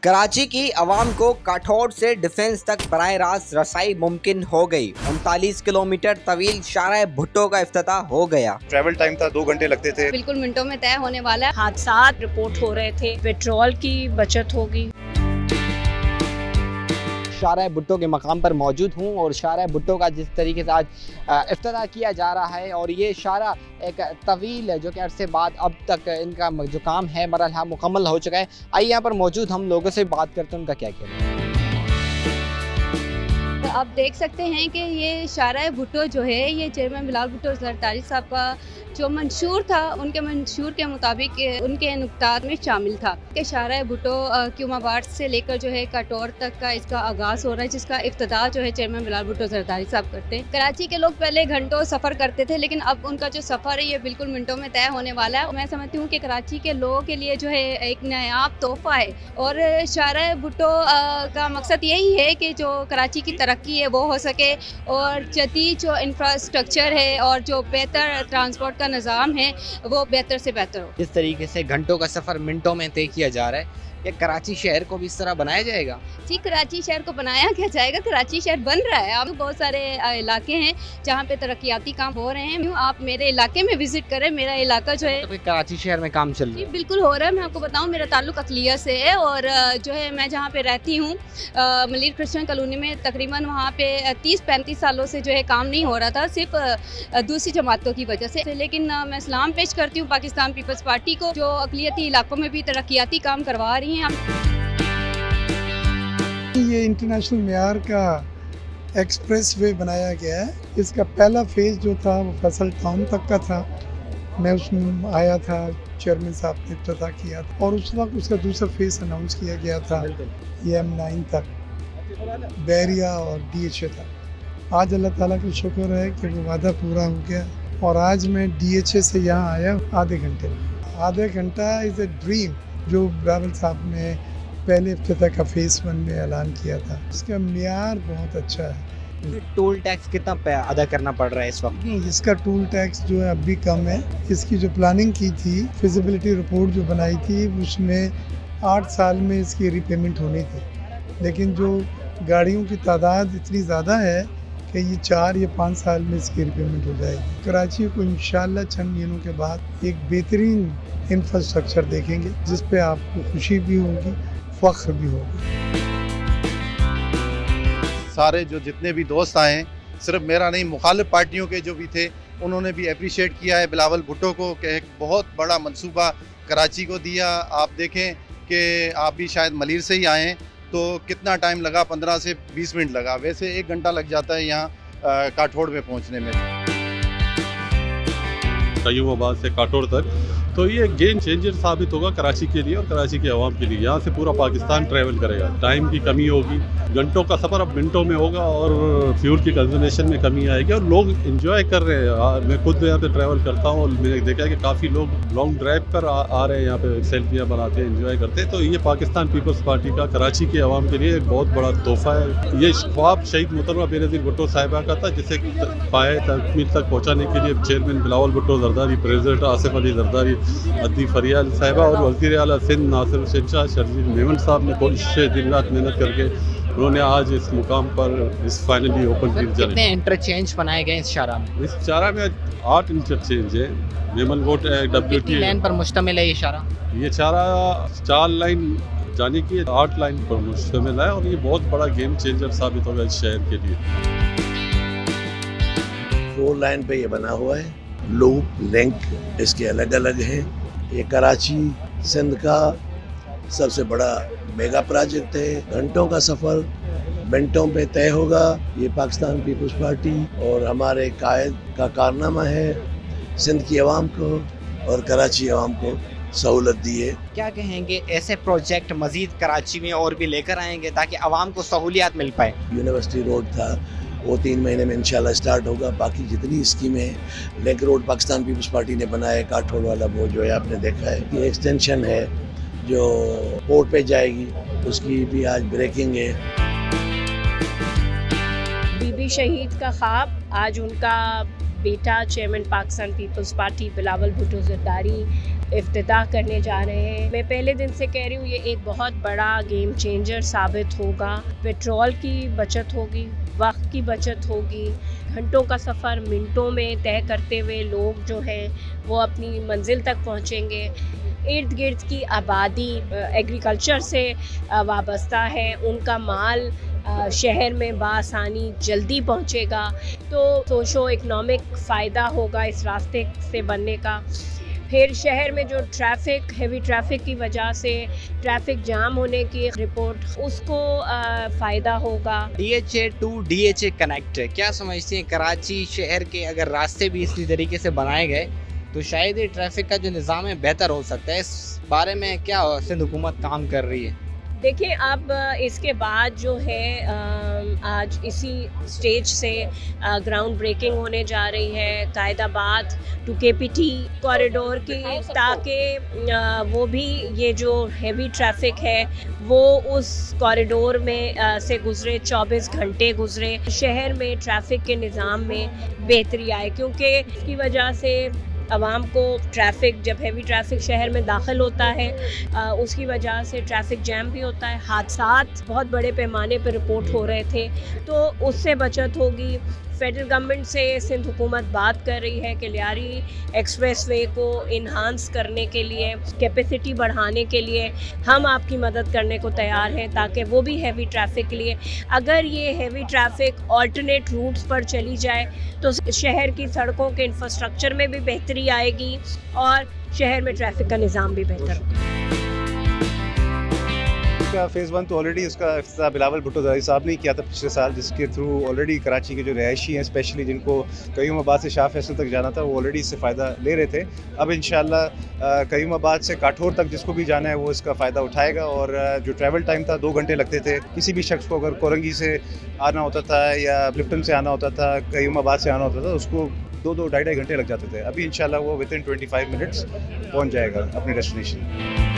कराची की आवाम को काठौड़ से डिफेंस तक बराह रास्त रसाई मुमकिन हो गई। 39 किलोमीटर तवील शाहराह भुट्टो का इफ्तिताह हो गया। ट्रैवल टाइम था 2 घंटे लगते थे। बिल्कुल मिनटों में तय होने वाला है। हादसा रिपोर्ट हो रहे थे, पेट्रोल की बचत होगी। शाहराह भुट्टो के मकाम पर मौजूद हूँ और शाहराह भुट्टो का जिस तरीके से आज इफ्तिताह किया जा रहा है और ये शाहराह एक तवील जो कि अरसे बाद अब तक इनका जो काम है मरहला मुकम्मल हो चुका है। आइए यहाँ पर मौजूद हम लोगों से बात करते हैं उनका क्या कहना है। आप देख सकते हैं कि ये शाहराह भुट्टो जो है ये चेयरमैन बिलावल भुट्टो जरदारी साहब का जो मंशूर था, उनके मंशूर के मुताबिक उनके नुक्तात में शामिल था कि शाहराह भुट्टो क्यूमाबाद से लेकर जो है काटौर तक का इसका आगाज़ हो रहा है, जिसका इफ्तिताह जो है चेयरमैन बिलावल भुट्टो जरदारी साहब करते हैं। कराची के लोग पहले घंटों सफ़र करते थे, लेकिन अब उनका जो सफ़र है ये बिल्कुल मिनटों में तय होने वाला है। मैं समझती हूँ कि कराची के लोगों के लिए जो है एक नायाब तोहफ़ा है और शाहराह भुट्टो का मकसद यही है कि जो कराची की तरक्की है वो हो सके और जदीद जो इंफ्रास्ट्रक्चर है और जो बेहतर ट्रांसपोर्ट का निज़ाम है वो बेहतर से बेहतर हो। इस तरीके से घंटों का सफ़र मिनटों में तय किया जा रहा है। क्या कराची शहर को भी इस तरह बनाया जाएगा? जी, कराची शहर को बनाया क्या जाएगा, कराची शहर बन रहा है। अब बहुत सारे इलाके हैं जहाँ पे तरक्याती काम हो रहे हैं। आप मेरे इलाके में विजिट करें, मेरा इलाका जो है तो कराची शहर में काम चल रहा जी है। बिल्कुल हो रहा है। मैं आपको बताऊं, मेरा ताल्लुक अकलिया से है और जो है मैं जहाँ पे रहती हूँ मलिर क्रिश्चियन कॉलोनी में, तकरीबन वहाँ पे 30-35 सालों से जो है काम नहीं हो रहा था, सिर्फ दूसरी जमातों की वजह से। लेकिन मैं सलाम पेश करती हूँ पाकिस्तान पीपल्स पार्टी को, जो अकलियती इलाकों में भी तरक्याती काम करवा रही हैं। ये इंटरनेशनल मेयार का एक्सप्रेस वे बनाया गया है। इसका पहला फेज़ जो था वो फैसल टाउन तक का था। मैं उसमें आया था, चेयरमैन साहब ने इफ्तिताह किया था और उस वक्त उसका दूसरा फेज़ अनाउंस किया गया था, ये M9 तक बैरिया और DHA तक। आज अल्लाह ताला का शुक्र है कि वो वादा पूरा हो गया और आज मैं DHA से यहाँ आया आधे घंटे में। आधे घंटा इज़ ए ड्रीम जो बिलावल साहब ने पहले इफ्तिताह का फेज़ 1 में ऐलान किया था। इसका मियार बहुत अच्छा है। टोल टैक्स कितना अदा करना पड़ रहा है इस वक्त? इसका टोल टैक्स जो है अब भी कम है। इसकी जो प्लानिंग की थी, फिजिबिलिटी रिपोर्ट जो बनाई थी, उसमें 8 साल में इसकी रीपेमेंट होनी थी, लेकिन जो गाड़ियों की तादाद इतनी ज़्यादा है कि ये 4 या 5 साल में इसकी रीपेमेंट हो जाएगी। कराची को इंशाल्लाह चंद दिनों के बाद एक बेहतरीन इंफ्रास्ट्रक्चर देखेंगे जिस पे आपको खुशी भी होगी, फ़ख्र भी होगा। सारे जो जितने भी दोस्त आए हैं, सिर्फ मेरा नहीं, मुखालिफ पार्टियों के जो भी थे, उन्होंने भी अप्रिशिएट किया है बिलावल भुट्टो को कि एक बहुत बड़ा मंसूबा कराची को दिया। आप देखें कि आप भी शायद मलिर से ही आए हैं, तो कितना टाइम लगा, 15 से 20 मिनट लगा। वैसे 1 घंटा लग जाता है यहाँ काठौड़ में पहुँचने में। कयूमाबाद से काटौड़ तक, तो ये गेम चेंजर साबित होगा कराची के लिए और कराची के अवाम के लिए। यहाँ से पूरा पाकिस्तान ट्रैवल करेगा, टाइम की कमी होगी, घंटों का सफ़र अब मिनटों में होगा और फ्यूल की कंजम्पशन में कमी आएगी और लोग एंजॉय कर रहे हैं। मैं खुद यहाँ पे ट्रैवल करता हूँ और मैंने देखा है कि काफ़ी लोग लॉन्ग ड्राइव पर आ रहे हैं, यहाँ पे सेल्फियाँ बनाते हैं, एंजॉय करते हैं। तो ये पाकिस्तान पीपल्स पार्टी का कराची के अवाम के लिए एक बहुत बड़ा तोहफ़ा है। ये ख्वाब शहीद मोहतरमा बेनज़ीर भुट्टो साहिबा का था, जिसे पाए तकमील तक पहुँचाने के लिए चेयरमैन बिलावल भुट्टो जरदारी, प्रेसिडेंट आसिफ अली जरदारी, अद्दी फरियाल साहिबा और वज़ीर आला सिंध नासिर हुसैन शाह शर्जील मेमन साहब ने कोशिश दिन रात मेहनत करके उन्होंने आज इस मुकाम पर इस फाइनली ओपन किया। कितने इंटरचेंज बनाए गए इस शाहराह में? इस चारा में 8 इंटरचेंज है। मेमन गोट WT लाइन पर मुश्तमिल है ये शाहराह? ये चारा 4 लाइन जाने की 8 लाइन पर मुश्तमिल है और ये बहुत बड़ा गेम चेंजर साबित होगा इस शहर के लिए। 4 लाइन पे ये बना हुआ है। लूप लिंक इसके अलग अलग हैं। ये कराची सिंध का सबसे बड़ा मेगा प्रोजेक्ट है। घंटों का सफ़र मिनटों पे तय होगा। ये पाकिस्तान पीपल्स पार्टी और हमारे कायद का कारनामा है। सिंध की आवाम को और कराची आवाम को सहूलत दी है। क्या कहेंगे, ऐसे प्रोजेक्ट मजीद कराची में और भी लेकर आएंगे ताकि आवाम को सहूलियात मिल पाए? यूनिवर्सिटी रोड था, वो 3 महीने में इंशाल्लाह स्टार्ट होगा। बाकी जितनी स्कीमें हैं, lake road Pakistan Peoples Party ने बनाया, काठौड़ वाला वो जो है आपने देखा है, ये एक्सटेंशन है जो पोर्ट पे जाएगी, उसकी भी आज ब्रेकिंग है। बीबी शहीद का ख्वाब आज उनका बेटा chairman Pakistan Peoples Party Bilawal Bhutto Zardari इफ्तिताह करने जा रहे हैं। मैं पहले दिन से कह रही हूँ ये एक बहुत बड़ा गेम चेंजर साबित होगा। पेट्रोल की बचत होगी, वक्त की बचत होगी, घंटों का सफ़र मिनटों में तय करते हुए लोग जो हैं वो अपनी मंजिल तक पहुँचेंगे। इर्द गिर्द की आबादी एग्रीकल्चर से वाबस्ता है, उनका माल शहर में बासानी जल्दी पहुंचेगा, तो सोशो इकनॉमिक फ़ायदा होगा इस रास्ते से बनने का। फिर शहर में जो ट्रैफ़िक, हेवी ट्रैफ़िक की वजह से ट्रैफ़िक जाम होने की रिपोर्ट, उसको फ़ायदा होगा। DHA टू DHA कनेक्ट, क्या समझते हैं कराची शहर के अगर रास्ते भी इसी तरीके से बनाए गए तो शायद ये ट्रैफिक का जो निज़ाम है बेहतर हो सकता है? इस बारे में क्या सिंध हुकूमत काम कर रही है? देखिए, अब इसके बाद जो है आज इसी स्टेज से ग्राउंड ब्रेकिंग होने जा रही है कायदाबाद टू KPT कॉरिडोर की, ताकि वो भी ये जो हेवी ट्रैफिक है वो उस कॉरिडोर में से गुज़रे, 24 घंटे गुज़रे, शहर में ट्रैफिक के निज़ाम में बेहतरी आए, क्योंकि इसकी वजह से आवाम को ट्रैफ़िक, जब हेवी ट्रैफ़िक शहर में दाखिल होता है उसकी वजह से ट्रैफ़िक जैम भी होता है, हादसात बहुत बड़े पैमाने पर रिपोर्ट हो रहे थे, तो उससे बचत होगी। फेडरल गवर्नमेंट से सिंध हुकूमत बात कर रही है कि लियारी एक्सप्रेसवे को इन्हांस करने के लिए, कैपेसिटी बढ़ाने के लिए हम आपकी मदद करने को तैयार हैं, ताकि वो भी हेवी ट्रैफिक के लिए, अगर ये हेवी ट्रैफिक ऑल्टरनेट रूट्स पर चली जाए तो शहर की सड़कों के इंफ्रास्ट्रक्चर में भी बेहतरी आएगी और शहर में ट्रैफिक का निज़ाम भी बेहतर होगा। का फ़ेज़ 1 तो ऑलरेडी उसका इफ्तिताह बिलावल भुट्टो ज़राई साहब ने किया था पिछले साल, जिसके थ्रू ऑलरेडी कराची के जो रहायशी हैं, स्पेशली जिनको कयूमाबाद से शाह फैसल तक जाना था, वो ऑलरेडी इससे फ़ायदा ले रहे थे। अब इंशाअल्लाह कयूमाबाद से काठोर तक जिसको भी जाना है वो इसका फ़ायदा उठाएगा। और जो ट्रैवल टाइम था 2 घंटे लगते थे किसी भी शख्स को, अगर कोरंगी से आना होता था या क्लिफ्टन से आना होता था, कयूमाबाद से आना होता था, उसको 2-2, ढाई घंटे लग जाते थे। अभी इंशाल्लाह वो विदिन 25 मिनट्स पहुंच जाएगा अपने डेस्टिनेशन।